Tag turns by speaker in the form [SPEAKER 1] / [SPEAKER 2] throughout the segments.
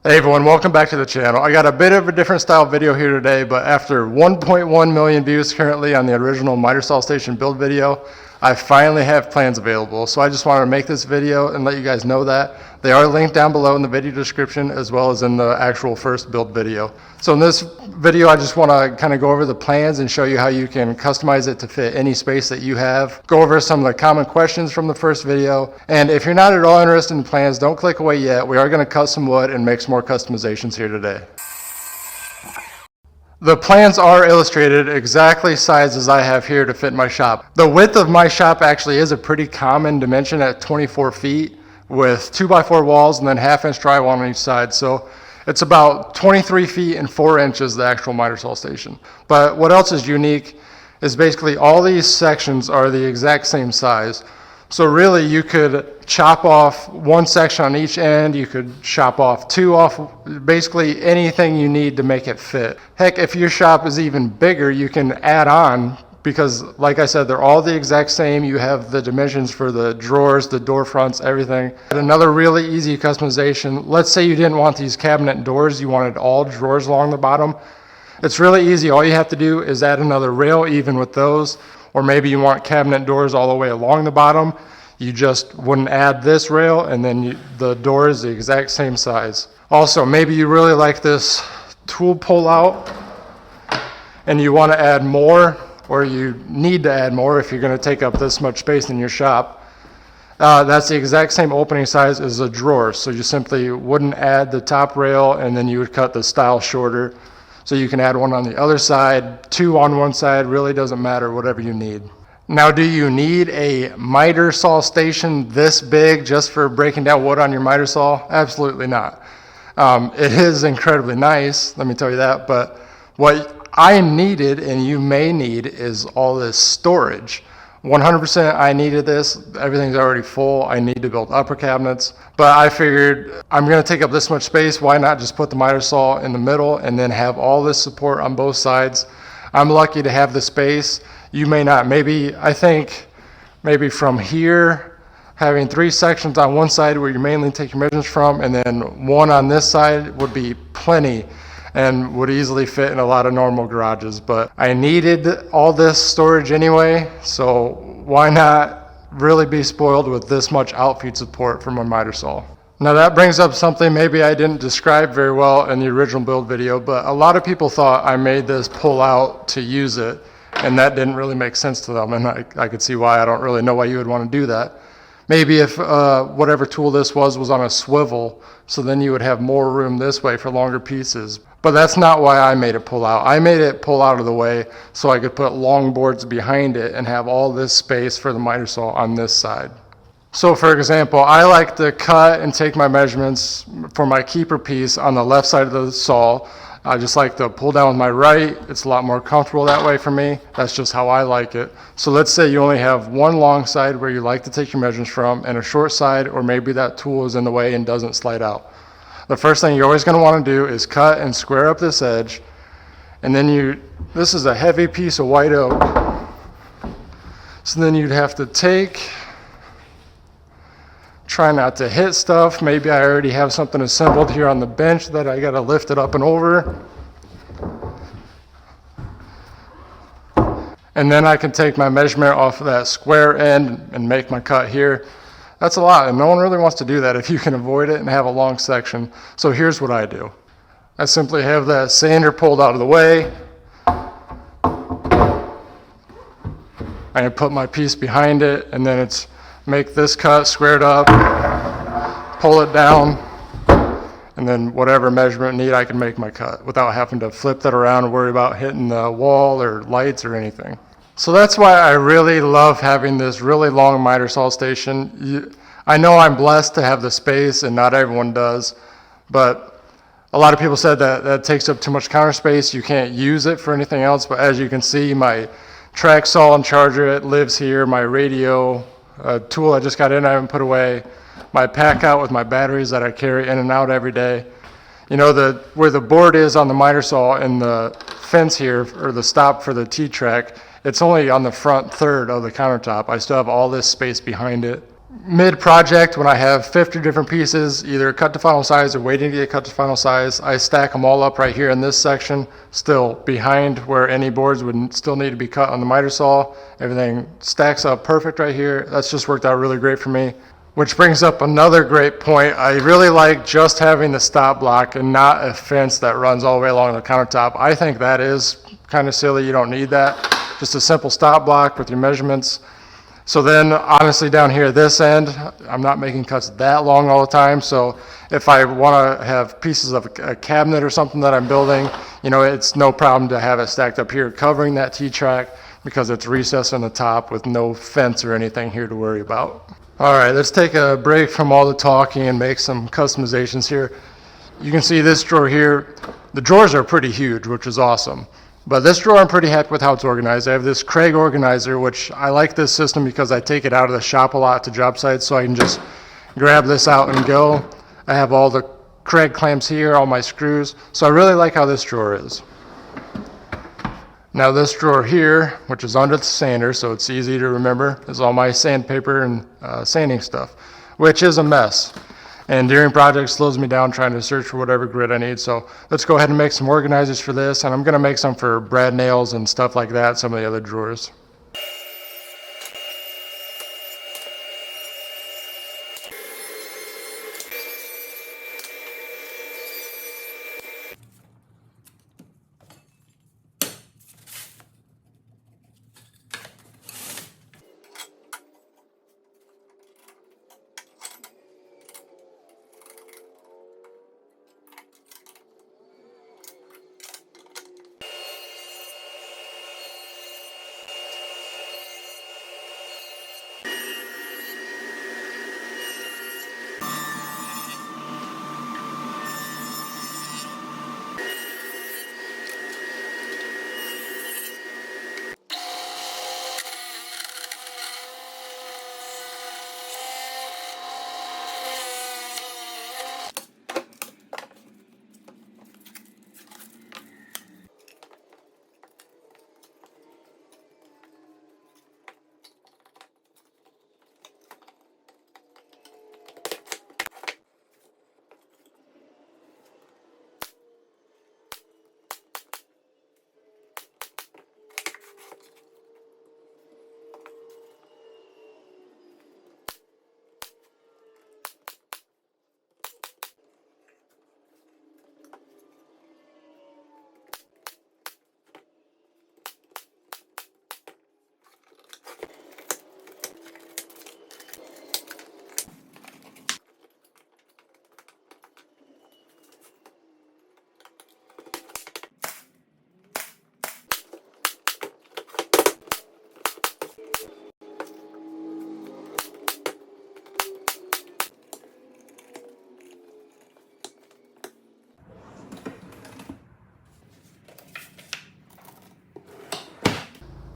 [SPEAKER 1] Hey everyone, welcome back to the channel. I got a bit of a different style video here today, but after 1.1 million views currently on the original miter saw station build video, I finally have plans available. So I just wanted to make this video and let you guys know that. They are linked down below in the video description as well as in the actual first build video. So in this video, I just want to kind of go over the plans and show you how you can customize it to fit any space that you have. Go over some of the common questions from the first video. And if you're not at all interested in plans, don't click away yet. We are going to cut some wood and make some more customizations here today. The plans are illustrated exactly sizes I have here to fit my shop. The width of my shop actually is a pretty common dimension at 24 feet with 2x4 walls and then 1/2-inch drywall on each side. So it's about 23 feet and 4 inches, the actual miter saw station. But what else is unique is basically all these sections are the exact same size. So really you could chop off one section on each end, you could chop off two off, basically anything you need to make it fit. Heck, if your shop is even bigger, you can add on because like I said, they're all the exact same. You have the dimensions for the drawers, the door fronts, everything. And another really easy customization, let's say you didn't want these cabinet doors, you wanted all drawers along the bottom. It's really easy. All you have to do is add another rail even with those. Or maybe you want cabinet doors all the way along the bottom. You just wouldn't add this rail and then the door is the exact same size. Also, maybe you really like this tool pull out and you want to add more, or you need to add more if you're going to take up this much space in your shop. That's the exact same opening size as a drawer. So you simply wouldn't add the top rail and then you would cut the stile shorter. So you can add one on the other side, two on one side, really doesn't matter, whatever you need. Now, do you need a miter saw station this big just for breaking down wood on your miter saw? Absolutely not. It is incredibly nice, let me tell you that, but what I needed and you may need is all this storage. 100% I needed this. Everything's already full. I need to build upper cabinets, but I figured I'm going to take up this much space. Why not just put the miter saw in the middle and then have all this support on both sides? I'm lucky to have the space. You may not. I think maybe from here, having 3 sections on one side where you mainly take your measurements from, and then one on this side would be plenty and would easily fit in a lot of normal garages. But I needed all this storage anyway, so why not really be spoiled with this much outfeed support from my miter saw? Now that brings up something maybe I didn't describe very well in the original build video, but a lot of people thought I made this pull out to use it, and that didn't really make sense to them, and I could see why. I don't really know why you would want to do that. Maybe if whatever tool this was on a swivel, so then you would have more room this way for longer pieces. But that's not why I made it pull out. I made it pull out of the way so I could put long boards behind it and have all this space for the miter saw on this side. So for example, I like to cut and take my measurements for my keeper piece on the left side of the saw. I just like to pull down with my right. It's a lot more comfortable that way for me. That's just how I like it. So let's say you only have one long side where you like to take your measurements from and a short side, or maybe that tool is in the way and doesn't slide out. The first thing you're always going to want to do is cut and square up this edge. And then this is a heavy piece of white oak. So then you'd have to try not to hit stuff. Maybe I already have something assembled here on the bench that I got to lift it up and over. And then I can take my measurement off of that square end and make my cut here. That's a lot, and no one really wants to do that if you can avoid it and have a long section. So here's what I do. I simply have that sander pulled out of the way. I put my piece behind it, and then it's make this cut squared up, pull it down, and then whatever measurement need I can make my cut without having to flip that around and worry about hitting the wall or lights or anything. So that's why I really love having this really long miter saw station. I know I'm blessed to have the space and not everyone does, but a lot of people said that takes up too much counter space. You can't use it for anything else, but as you can see, my track saw and charger, it lives here. My radio tool I just got in, I haven't put away. My pack out with my batteries that I carry in and out every day. You know, where the board is on the miter saw and the fence here, or the stop for the T-track, it's only on the front third of the countertop. I still have all this space behind it. Mid-project, when I have 50 different pieces, either cut to final size or waiting to get cut to final size, I stack them all up right here in this section, still behind where any boards would still need to be cut on the miter saw. Everything stacks up perfect right here. That's just worked out really great for me. Which brings up another great point. I really like just having the stop block and not a fence that runs all the way along the countertop. I think that is kind of silly. You don't need that. Just a simple stop block with your measurements. So then honestly down here this end, I'm not making cuts that long all the time. So if I want to have pieces of a cabinet or something that I'm building, you know, it's no problem to have it stacked up here covering that T-track because it's recessed on the top with no fence or anything here to worry about. All right, let's take a break from all the talking and make some customizations here. You can see this drawer here. The drawers are pretty huge, which is awesome. But this drawer, I'm pretty happy with how it's organized. I have this Craig organizer, which I like this system because I take it out of the shop a lot to job sites, so I can just grab this out and go. I have all the Craig clamps here, all my screws. So I really like how this drawer is. Now this drawer here, which is under the sander, so it's easy to remember, is all my sandpaper and sanding stuff, which is a mess. And during projects slows me down trying to search for whatever grit I need. So let's go ahead and make some organizers for this. And I'm gonna make some for brad nails and stuff like that, some of the other drawers.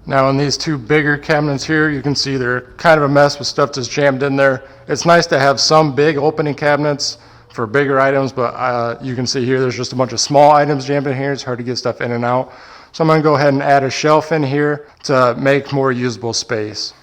[SPEAKER 1] Now in these two bigger cabinets here, you can see they're kind of a mess with stuff just jammed in there. It's nice to have some big opening cabinets for bigger items, but you can see here there's just a bunch of small items jammed in here. It's hard to get stuff in and out. So I'm gonna go ahead and add a shelf in here to make more usable space.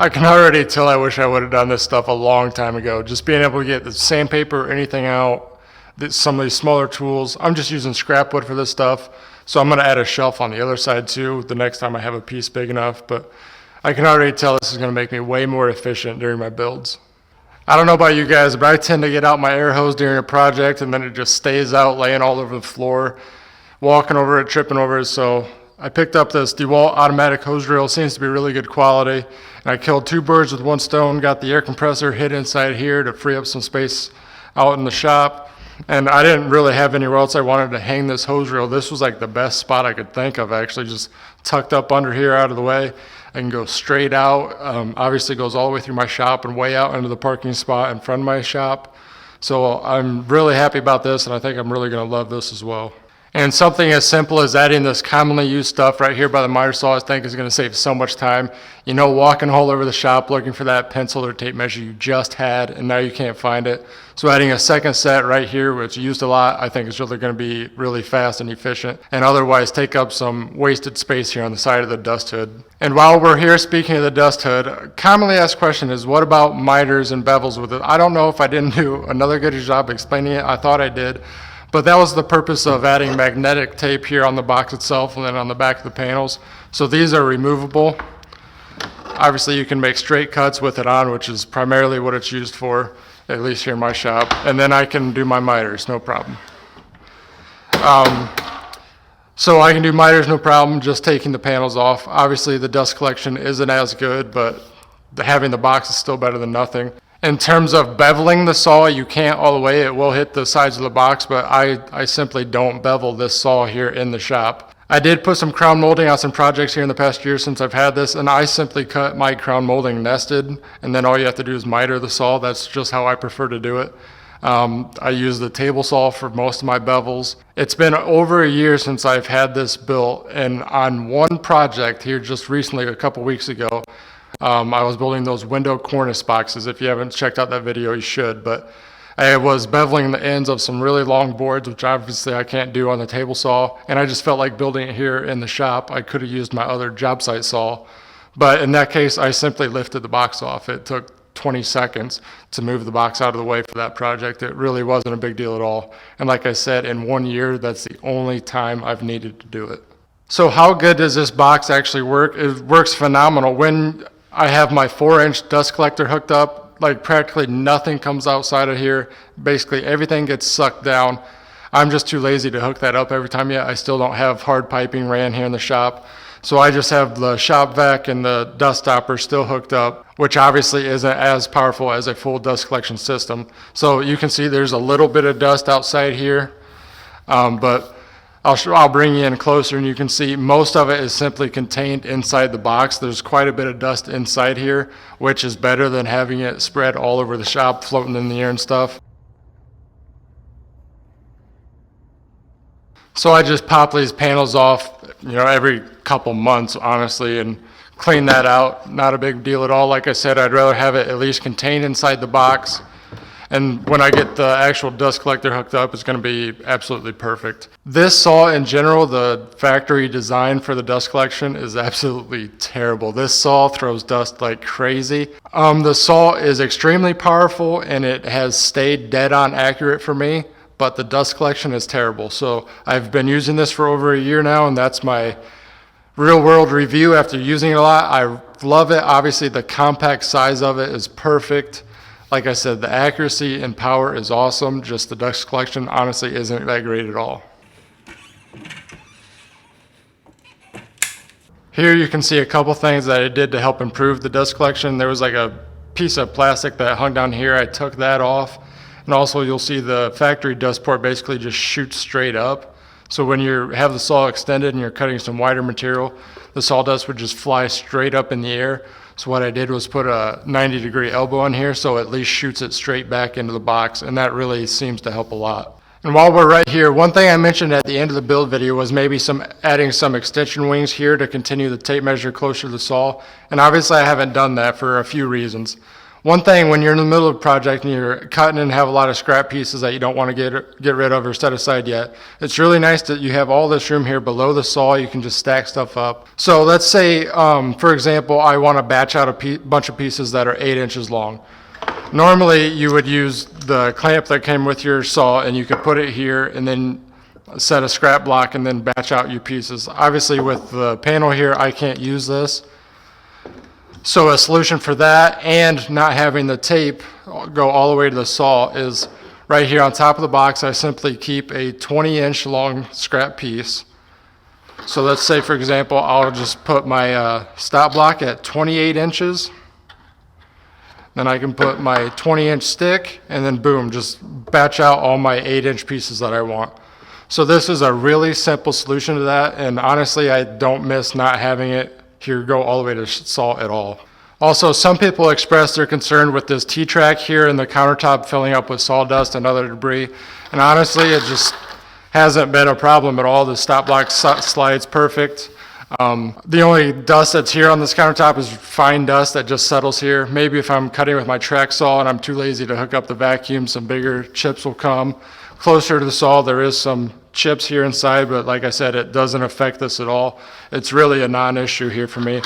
[SPEAKER 1] I can already tell I wish I would have done this stuff a long time ago. Just being able to get the sandpaper or anything out, some of these smaller tools. I'm just using scrap wood for this stuff. So I'm gonna add a shelf on the other side too, the next time I have a piece big enough. But I can already tell this is gonna make me way more efficient during my builds. I don't know about you guys, but I tend to get out my air hose during a project and then it just stays out laying all over the floor, walking over it, tripping over it. So I picked up this DeWalt automatic hose drill. Seems to be really good quality. And I killed 2 birds with 1 stone, got the air compressor hid inside here to free up some space out in the shop. And I didn't really have anywhere else I wanted to hang this hose drill. This was like the best spot I could think of, actually, just tucked up under here out of the way. I can go straight out. Obviously goes all the way through my shop and way out into the parking spot in front of my shop. So I'm really happy about this, and I think I'm really gonna love this as well. And something as simple as adding this commonly used stuff right here by the miter saw, I think is going to save so much time. You know, walking all over the shop looking for that pencil or tape measure you just had and now you can't find it. So adding a second set right here, which is used a lot, I think is really going to be really fast and efficient, and otherwise take up some wasted space here on the side of the dust hood. And while we're here, speaking of the dust hood, a commonly asked question is, what about miters and bevels with it? I don't know if I didn't do another good job explaining it. I thought I did. But that was the purpose of adding magnetic tape here on the box itself and then on the back of the panels. So these are removable. Obviously you can make straight cuts with it on, which is primarily what it's used for, at least here in my shop. And then I can do my miters, no problem. So I can do miters, no problem, just taking the panels off. Obviously the dust collection isn't as good, but having the box is still better than nothing. In terms of beveling the saw, you can't all the way. It will hit the sides of the box, but I simply don't bevel this saw here in the shop. I did put some crown molding on some projects here in the past year since I've had this, and I simply cut my crown molding nested, and then all you have to do is miter the saw. That's just how I prefer to do it. I use the table saw for most of my bevels. It's been over a year since I've had this built, and on one project here just recently, a couple weeks ago, I was building those window cornice boxes. If you haven't checked out that video, you should. But I was beveling the ends of some really long boards, which obviously I can't do on the table saw. And I just felt like building it here in the shop. I could have used my other job site saw. But in that case, I simply lifted the box off. It took 20 seconds to move the box out of the way for that project. It really wasn't a big deal at all. And like I said, in 1 year, that's the only time I've needed to do it. So how good does this box actually work? It works phenomenal. When I have my 4-inch dust collector hooked up, like practically nothing comes outside of here. Basically everything gets sucked down. I'm just too lazy to hook that up every time yet. I still don't have hard piping ran here in the shop. So I just have the shop vac and the Dustopper still hooked up, which obviously isn't as powerful as a full dust collection system. So you can see there's a little bit of dust outside here, but I'll bring you in closer and you can see most of it is simply contained inside the box. There's quite a bit of dust inside here, which is better than having it spread all over the shop, floating in the air and stuff. So I just pop these panels off, every couple months, honestly, and clean that out. Not a big deal at all. Like I said, I'd rather have it at least contained inside the box. And when I get the actual dust collector hooked up, it's going to be absolutely perfect. This saw in general, the factory design for the dust collection is absolutely terrible. This saw throws dust like crazy. The saw is extremely powerful and it has stayed dead on accurate for me, but the dust collection is terrible. So I've been using this for over a year now, and that's my real world review after using it a lot. I love it. Obviously the compact size of it is perfect. Like I said, the accuracy and power is awesome. Just the dust collection honestly isn't that great at all. Here you can see a couple things that I did to help improve the dust collection. There was like a piece of plastic that hung down here. I took that off. And also you'll see the factory dust port basically just shoots straight up. So when you have the saw extended and you're cutting some wider material, the sawdust would just fly straight up in the air. So what I did was put a 90-degree elbow on here so it at least shoots it straight back into the box, and that really seems to help a lot. And while we're right here, one thing I mentioned at the end of the build video was maybe adding some extension wings here to continue the tape measure closer to the saw. And obviously I haven't done that for a few reasons. One thing, when you're in the middle of a project and you're cutting and have a lot of scrap pieces that you don't want to get rid of or set aside yet, it's really nice that you have all this room here below the saw. You can just stack stuff up. So let's say, for example, I want to batch out a bunch of pieces that are 8 inches long. Normally, you would use the clamp that came with your saw, and you could put it here and then set a scrap block and then batch out your pieces. Obviously, with the panel here, I can't use this. So a solution for that and not having the tape go all the way to the saw is right here on top of the box. I simply keep a 20-inch long scrap piece. So let's say, for example, I'll just put my stop block at 28 inches. Then I can put my 20-inch stick, and then boom, just batch out all my 8-inch pieces that I want. So this is a really simple solution to that, and honestly, I don't miss not having it here go all the way to saw at all. Also, some people express their concern with this T-track here in the countertop filling up with sawdust and other debris, and honestly, it just hasn't been a problem at all. The stop block slides perfect. The only dust that's here on this countertop is fine dust that just settles here. Maybe if I'm cutting with my track saw and I'm too lazy to hook up the vacuum, some bigger chips will come. Closer to the saw, there is some chips here inside, but like I said, it doesn't affect this at all. It's really a non-issue here for me.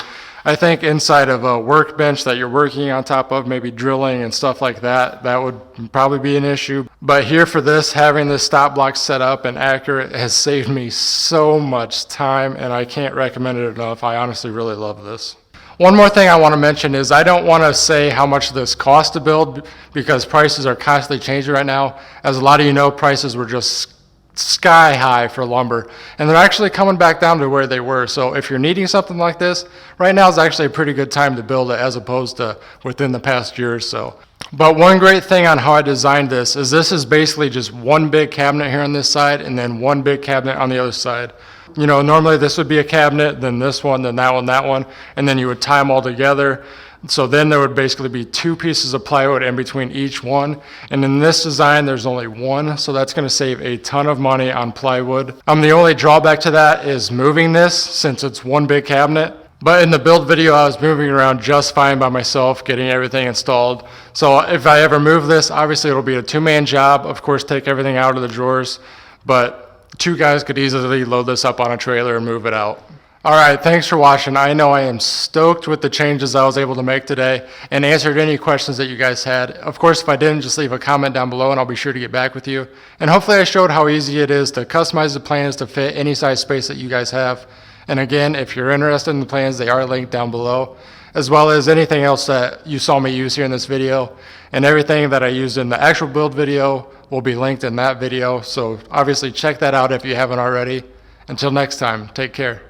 [SPEAKER 1] I think inside of a workbench that you're working on top of, maybe drilling and stuff like that, that would probably be an issue. But here for this, having this stop block set up and accurate has saved me so much time, and I can't recommend it enough. I honestly really love this. One more thing I want to mention is I don't want to say how much this costs to build because prices are constantly changing right now. As a lot of you know, prices were just sky high for lumber, and they're actually coming back down to where they were. So if you're needing something like this, right now is actually a pretty good time to build it as opposed to within the past year or so. But one great thing on how I designed this is basically just one big cabinet here on this side and then one big cabinet on the other side. You know, normally this would be a cabinet, then this one, then that one, and then you would tie them all together. So then there would basically be 2 pieces of plywood in between each one. And in this design, there's only one, so that's going to save a ton of money on plywood. The only drawback to that is moving this since it's one big cabinet. But in the build video, I was moving around just fine by myself, getting everything installed. So if I ever move this, obviously it'll be a 2-man job. Of course, take everything out of the drawers, but 2 guys could easily load this up on a trailer and move it out. All right, thanks for watching. I know I am stoked with the changes I was able to make today and answered any questions that you guys had. Of course, if I didn't, just leave a comment down below and I'll be sure to get back with you. And hopefully I showed how easy it is to customize the plans to fit any size space that you guys have. And again, if you're interested in the plans, they are linked down below, as well as anything else that you saw me use here in this video. And everything that I used in the actual build video will be linked in that video. So obviously check that out if you haven't already. Until next time, take care.